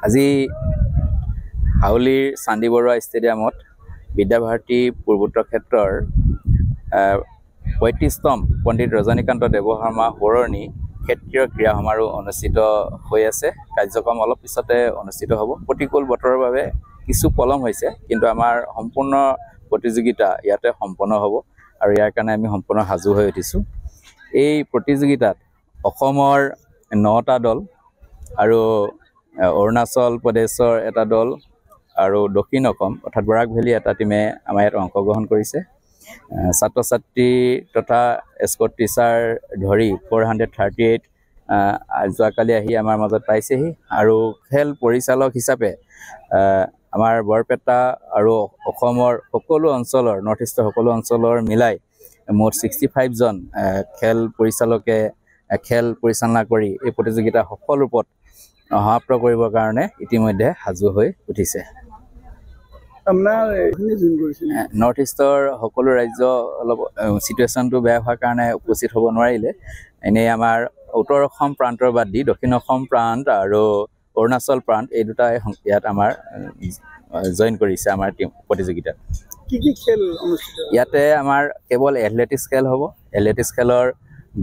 আজি হাউলিৰ চান্দি বৰুৱা ষ্টেডিয়ামত বিদ্যাভাৰতী পূৰ্বোত্তৰ ক্ষেত্ৰৰ ৩৫তম পণ্ডিত ৰজনীকান্ত দেৱশৰ্মা সোঁৱৰণী ক্ষেত্ৰীয় ক্ৰীড়া সমাৰোহ অনুষ্ঠিত হৈ আছে। কাৰ্যক্ৰম অলপ পিছতে অনুষ্ঠিত হ'ব। প্ৰতিকূল বতৰৰ বাবে কিছু পলম হৈছে, কিন্তু আমাৰ সম্পূৰ্ণ প্ৰতিযোগিতা ইয়াতে সম্পন্ন হ'ব আৰু ইয়াৰ কাৰণে আমি সম্পূৰ্ণ সাজু হৈ উঠিছোঁ। এই প্ৰতিযোগিতাত অসমৰ ৯টা দল আৰু অৰুণাচল প্ৰদেশৰ এটা দল আৰু দক্ষিণ অসম অৰ্থাৎ বৰাক ভেলী এটা টিমে আমাৰ ইয়াত অংশগ্ৰহণ কৰিছে। ছাত্ৰ ছাত্ৰী তথা এস্কৰ্ট টিচাৰ ধৰি 438 যোৱাকালি আহি আমাৰ মাজত পাইছেহি আৰু খেল পৰিচালক হিচাপে আমাৰ বৰপেটা আৰু অসমৰ সকলো অঞ্চলৰ নৰ্থ ইষ্টৰ সকলো অঞ্চলৰ মিলাই মুঠ 65জন খেল পৰিচালকে খেল পৰিচালনা কৰি এই প্ৰতিযোগিতা সফল ৰূপত সমাপ্ত কৰিবৰ কাৰণে ইতিমধ্যে সাজু হৈ উঠিছে। নৰ্থ ইষ্টৰ সকলো ৰাজ্য অলপ চিটুৱেশ্যনটো বেয়া হোৱাৰ কাৰণে উপস্থিত হ'ব নোৱাৰিলে। এনেই আমাৰ উত্তৰ অসম প্ৰান্তৰ বাদ দি দক্ষিণ অসম প্ৰান্ত আৰু অৰুণাচল প্ৰান্ত এই দুটাই ইয়াত আমাৰ জইন কৰিছে আমাৰ টিম প্ৰতিযোগিতাত। কি খেল ইয়াতে আমাৰ কেৱল এথলেটিক্স খেল হ'ব। এথলেটিক্স খেলৰ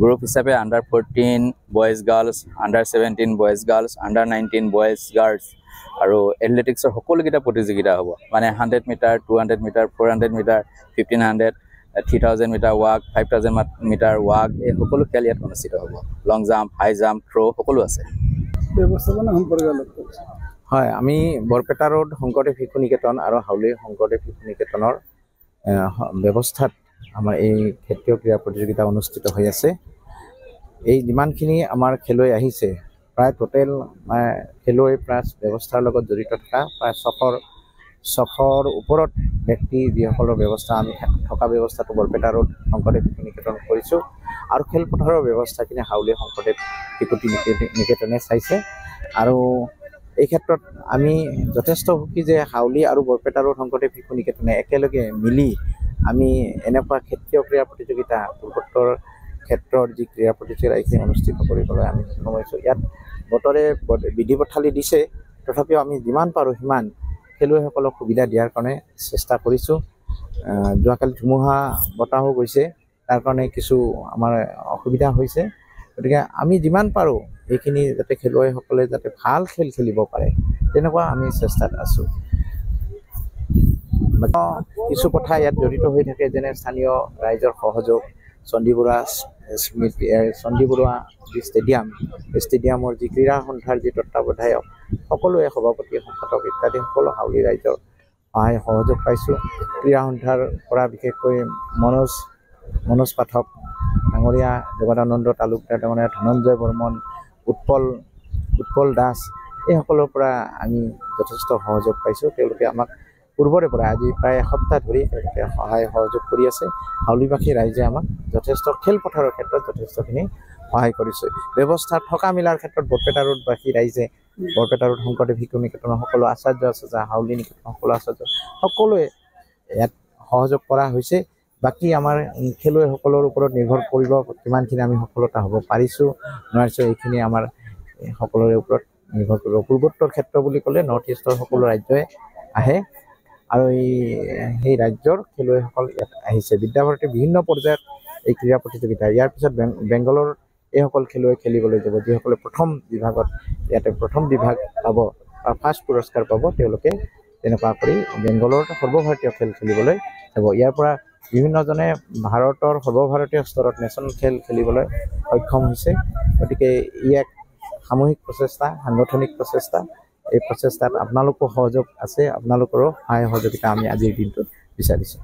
গ্ৰুপ হিচাপে আণ্ডাৰ-14 বয়জ গাৰ্লছ, আণ্ডাৰ-17 boys girls, under nineteen boys girls আৰু এথলেটিক্সৰ সকলোকেইটা প্ৰতিযোগিতা হ'ব। মানে 100 metre, 200 metre, 400 metre, 1500, 3000 metre walk, 5000 metre walk, এই সকলো খেল ইয়াত অনুষ্ঠিত হ'ব। Long jump, high jump, throw' সকলো আছে। হয়, আমি বৰপেটা ৰোড শংকৰদেৱ শিশু নিকেতন আৰু হাউলি শংকৰদেৱ শিশু নিকেতনৰ ব্যৱস্থাত আমাৰ এই ক্ষেত্ৰীয় ক্ৰীড়া প্ৰতিযোগিতা অনুষ্ঠিত হৈ আছে। এই যিমানখিনি আমাৰ খেলুৱৈ আহিছে, প্ৰায় টোটেল খেলুৱৈ প্লাছ ব্যৱস্থাৰ লগত জড়িত থকা প্ৰায় 600ৰ ওপৰত ব্যক্তি যিসকলৰ ব্যৱস্থা আমি থকা ব্যৱস্থাটো বৰপেটা ৰোড শংকৰদেৱ শিশু নিকেতন কৰিছোঁ আৰু খেলপথাৰৰ ব্যৱস্থাখিনি হাউলি শংকৰদেৱ শিশু নিকেতনে চাইছে। আৰু এই ক্ষেত্ৰত আমি যথেষ্ট সুখী যে হাউলি আৰু বৰপেটা ৰোড শংকৰদেৱ শিশু নিকেতনে একেলগে মিলি আমি এনেকুৱা ক্ষেত্ৰীয় ক্ৰীড়া প্ৰতিযোগিতা পূৰ্বোত্তৰ ক্ষেত্ৰৰ যি ক্ৰীড়া প্ৰতিযোগিতা এইখিনি অনুষ্ঠিত কৰিবলৈ আমি সক্ষম হৈছোঁ। ইয়াত বতৰে বিধি পথালি দিছে, তথাপিও আমি যিমান পাৰোঁ সিমান খেলুৱৈসকলক সুবিধা দিয়াৰ কাৰণে চেষ্টা কৰিছোঁ। যোৱাকালি ধুমুহা বতাহো গৈছে, তাৰ কাৰণে কিছু আমাৰ অসুবিধা হৈছে। গতিকে আমি যিমান পাৰোঁ এইখিনি যাতে খেলুৱৈসকলে যাতে ভাল খেল খেলিব পাৰে তেনেকুৱা আমি চেষ্টাত আছোঁ। কিছু কথা ইয়াত জড়িত হৈ থাকে, যেনে স্থানীয় ৰাইজৰ সহযোগ, চণ্ডী বৰুৱা যি ষ্টেডিয়ামৰ যি ক্ৰীড়া সন্থাৰ যি তত্ত্বাৱধায়ক সকলোৱে সভাপতি সম্পাদক ইত্যাদি সকলো হাউলি ৰাইজৰ সহায় সহযোগ পাইছোঁ। ক্ৰীড়া সন্থাৰ পৰা বিশেষকৈ মনোজ পাঠক ডাঙৰীয়া, জগদানন্দ তালুকদাৰ ডাঙৰীয়া, ধনঞ্জয় বৰ্মন, উৎপল দাস এইসকলৰ পৰা আমি যথেষ্ট সহযোগ পাইছোঁ। তেওঁলোকে আমাক পূৰ্বৰে পৰা আজি প্ৰায় এসপ্তাহ ধৰি তেওঁলোকে সহায় সহযোগ কৰি আছে। হাউলিবাসী ৰাইজে আমাক যথেষ্ট খেলপথাৰৰ ক্ষেত্ৰত যথেষ্টখিনি সহায় কৰিছে। ব্যৱস্থা থকা মেলাৰ ক্ষেত্ৰত বৰপেটা ৰোডবাসী ৰাইজে, বৰপেটা ৰোড শংকৰদেৱ শিশু নিকেতনৰ সকলো আচাৰ্য হাউলি নিকেতনৰ সকলো আচাৰ্য সকলোৱে ইয়াত সহযোগ কৰা হৈছে। বাকী আমাৰ খেলুৱৈসকলৰ ওপৰত নিৰ্ভৰ কৰিব কিমানখিনি আমি সফলতা হ'ব পাৰিছোঁ নোৱাৰিছোঁ, এইখিনি আমাৰ সকলোৰে ওপৰত নিৰ্ভৰ কৰিব। পূৰ্বোত্তৰ ক্ষেত্ৰ বুলি ক'লে নৰ্থ ইষ্টৰ সকলো ৰাজ্যই আহে আৰু সেই ৰাজ্যৰ খেলুৱৈসকল ইয়াত আহিছে। বিদ্যাভাৰতী বিভিন্ন পৰ্যায়ত এই ক্ৰীড়া প্ৰতিযোগিতা, ইয়াৰ পিছত বেংগলৰ এইসকল খেলুৱৈ খেলিবলৈ যাব, যিসকলে প্ৰথম বিভাগত ইয়াতে প্ৰথম বিভাগ পাব বা ফাৰ্ষ্ট পুৰস্কাৰ পাব, তেওঁলোকে তেনেকুৱা কৰি বেংগলৰ সৰ্বভাৰতীয় খেল খেলিবলৈ যাব। ইয়াৰ পৰা বিভিন্নজনে ভাৰতৰ সৰ্বভাৰতীয় স্তৰত নেশ্যনেল খেল খেলিবলৈ সক্ষম হৈছে। গতিকে ই এক সামূহিক প্ৰচেষ্টা, সাংগঠনিক প্ৰচেষ্টা। এই প্ৰচেষ্টাত আপোনালোকৰ সহযোগ আছে, আপোনালোকৰো সহায় সহযোগিতা আমি আজিৰ দিনটোত বিচাৰিছোঁ।